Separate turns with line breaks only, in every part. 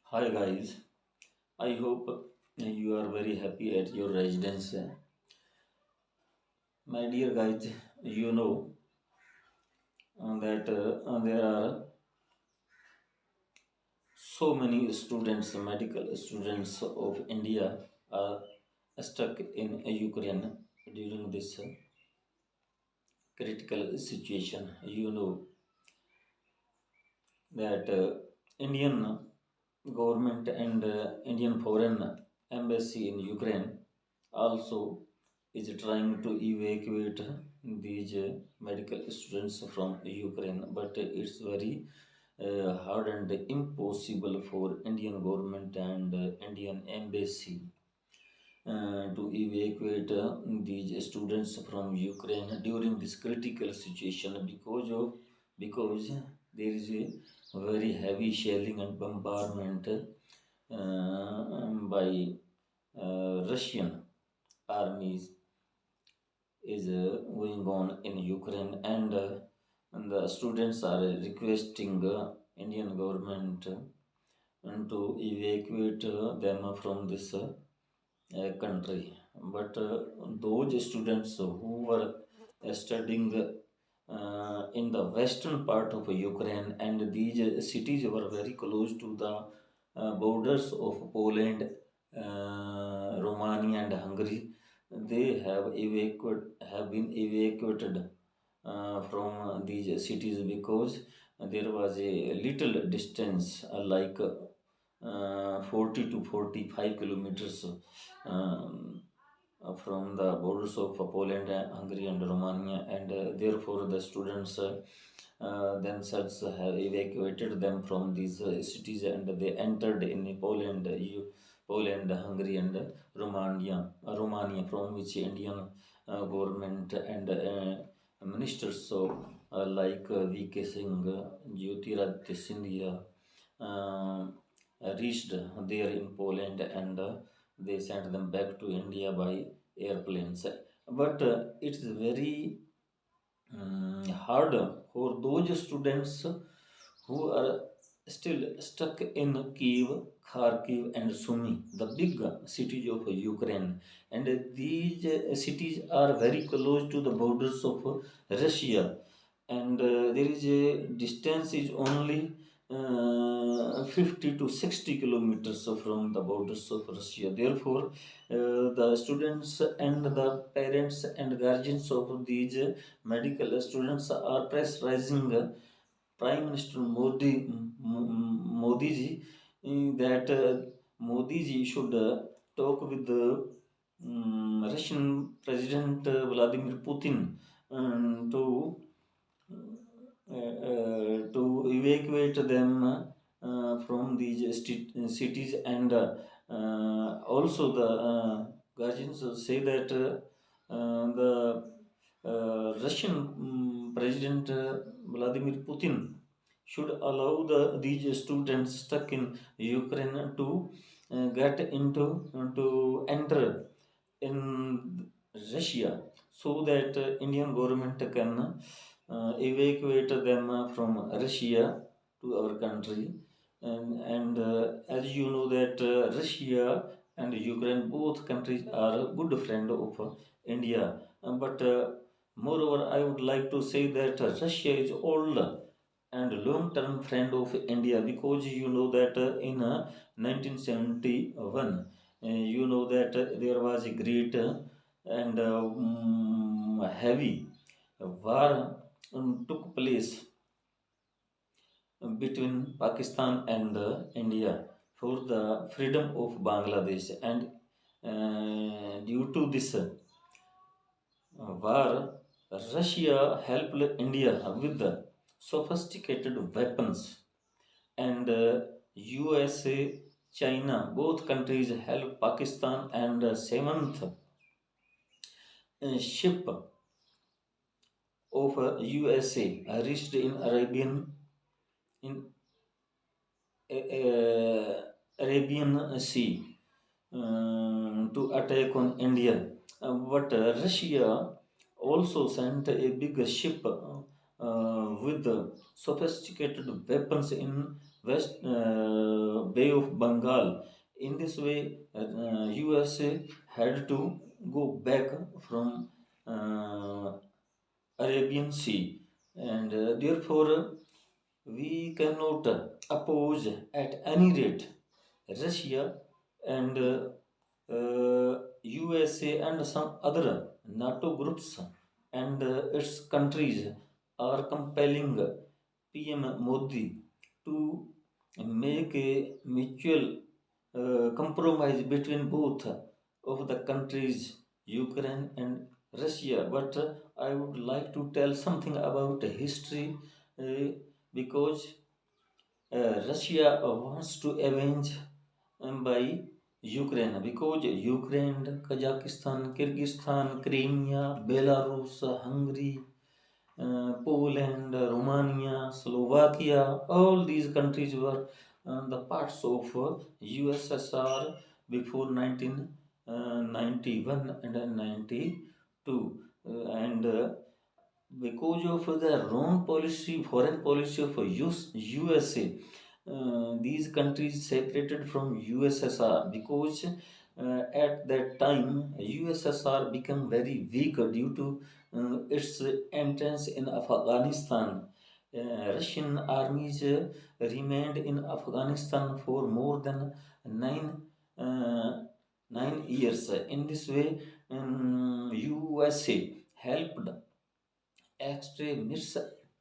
Hi guys, I hope you are very happy at your residence. My dear guys, you know that there are so many students, medical students of India are stuck in Ukraine during this critical situation. You know that Indian government and Indian foreign embassy in Ukraine also is trying to evacuate these medical students from Ukraine, but it's very hard and impossible for Indian government and Indian embassy to evacuate these students from Ukraine during this critical situation because there is a very heavy shelling and bombardment by Russian armies is going on in Ukraine, and the students are requesting Indian government to evacuate them from this country. But those students who were studying in the western part of Ukraine, and these cities were very close to the borders of Poland, Romania, and Hungary. They have been evacuated from these cities because there was a little distance, 40 to 45 kilometers from the borders of Poland, Hungary, and Romania, and therefore the students themselves have evacuated them from these cities, and they entered in Poland, Hungary, and Romania, from which Indian government and ministers V.K. Singh, Jyotiraditya Scindia reached there in Poland, and they sent them back to India by airplanes. But it's very hard for those students who are still stuck in Kiev, Kharkiv, and Sumy, the big cities of Ukraine. And these cities are very close to the borders of Russia, and there is a distance is only 50 to 60 kilometers from the borders of Russia. Therefore, the students and the parents and guardians of these medical students are pressurizing Prime Minister Modi ji that Modi ji should talk with the Russian President Vladimir Putin to evacuate them from these cities, and also the guardians say that the Russian President Vladimir Putin should allow these students stuck in Ukraine to get to enter in Russia, so that Indian government can evacuate them from Russia to our country. And as you know that Russia and Ukraine, both countries are a good friend of India. But moreover, I would like to say that Russia is old and long-term friend of India, because you know that in 1971, you know that there was a great and heavy war took place between Pakistan and India for the freedom of Bangladesh, and due to this war, Russia helped India with the sophisticated weapons, and USA, China, both countries helped Pakistan, and seventh ship of USA reached in Arabian in Arabian Sea to attack on India. But Russia also sent a big ship with sophisticated weapons in West Bay of Bengal. In this way, USA had to go back from uh, Arabian Sea, and therefore we cannot oppose at any rate Russia and USA and some other NATO groups and its countries are compelling PM Modi to make a mutual compromise between both of the countries, Ukraine and Russia. But I would like to tell something about history uh, because Russia wants to avenge by Ukraine because Ukraine, Kazakhstan, Kyrgyzstan, Crimea, Belarus, Hungary, Poland, Romania, Slovakia, all these countries were the parts of USSR before 1991 and 92. And because of the wrong policy, foreign policy of USA, these countries separated from USSR because at that time USSR became very weak due to its entrance in Afghanistan. Russian armies remained in Afghanistan for more than nine uh, 9 years. In this way, USA helped extremist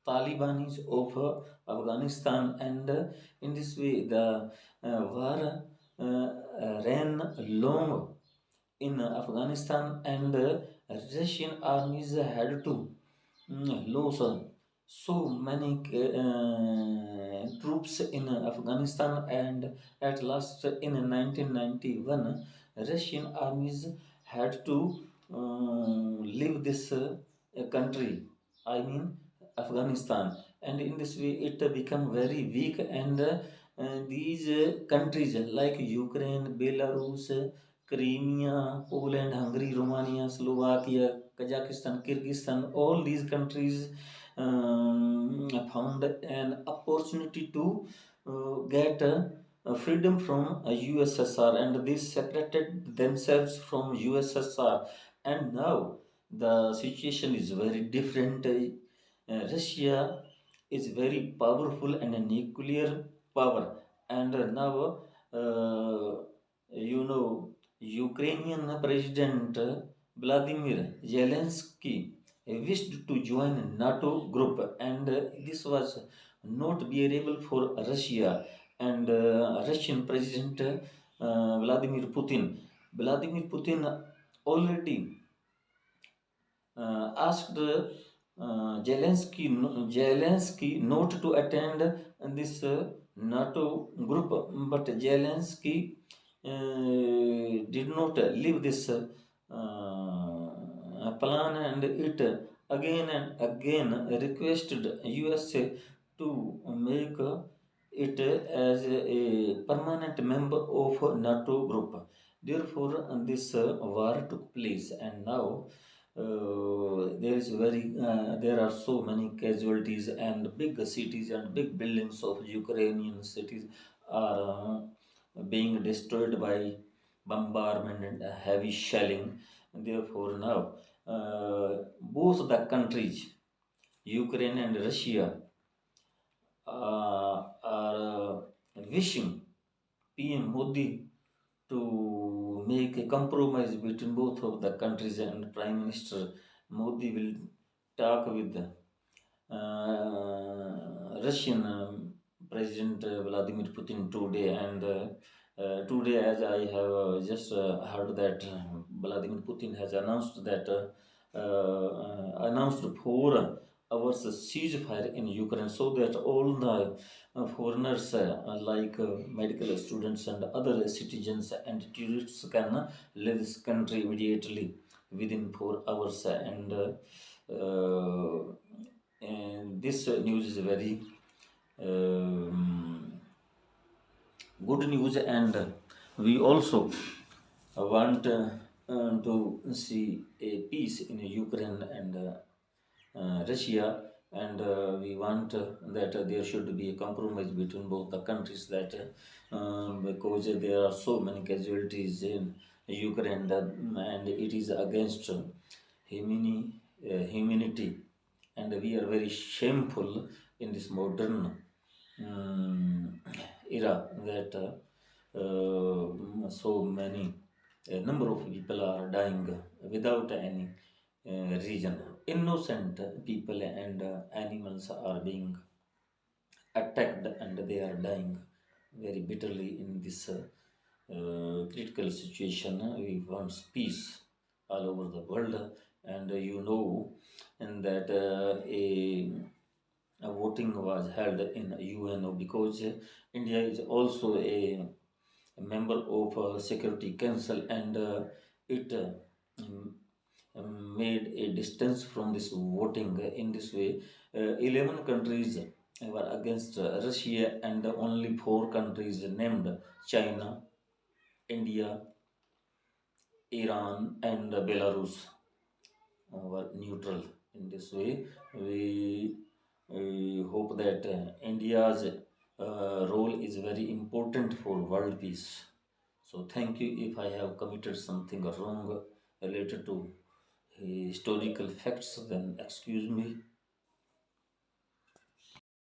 Talibanis of Afghanistan, and in this way the war ran long in Afghanistan, and Russian armies had to lose so many troops in Afghanistan, and at last in 1991 Russian armies had to leave this country, I mean Afghanistan, and in this way it become very weak, and these countries like Ukraine, Belarus, Crimea, Poland, Hungary, Romania, Slovakia, Kazakhstan, Kyrgyzstan, all these countries found an opportunity to get freedom from USSR, and they separated themselves from USSR, and now the situation is very different. Russia is very powerful and a nuclear power, and now you know Ukrainian President Vladimir Zelensky wished to join NATO group, and this was not bearable for Russia and Russian President Vladimir Putin. Vladimir Putin already asked Zelensky not to attend this NATO group, but Zelensky did not leave this plan, and it again and again requested USA to make it as a permanent member of NATO group. Therefore, this war took place, and now there are so many casualties, and big cities and big buildings of Ukrainian cities are being destroyed by bombardment and heavy shelling. Therefore, now both the countries, Ukraine and Russia, are wishing PM Modi to make a compromise between both of the countries, and Prime Minister Modi will talk with the Russian President Vladimir Putin today, and today, as I have just heard that Vladimir Putin has announced that announced 4 hours ceasefire in Ukraine, so that all the foreigners like medical students and other citizens and tourists can leave this country immediately within 4 hours, and this news is very um, good news, and we also want to see a peace in Ukraine and Russia, and we want that there should be a compromise between both the countries. That because there are so many casualties in Ukraine, and it is against humanity, and we are very shameful in this modern era that so many a number of people are dying without any reason. Innocent people and animals are being attacked and they are dying very bitterly in this critical situation. We want peace all over the world, and and that a voting was held in UNO because India is also a member of Security Council, and it mm, made a distance from this voting. In this way, 11 countries were against Russia, and only 4 countries named China, India, Iran, and Belarus were neutral. In this way, we hope that India's role is very important for world peace. So, thank you. If I have committed something wrong related to historical facts, then excuse me.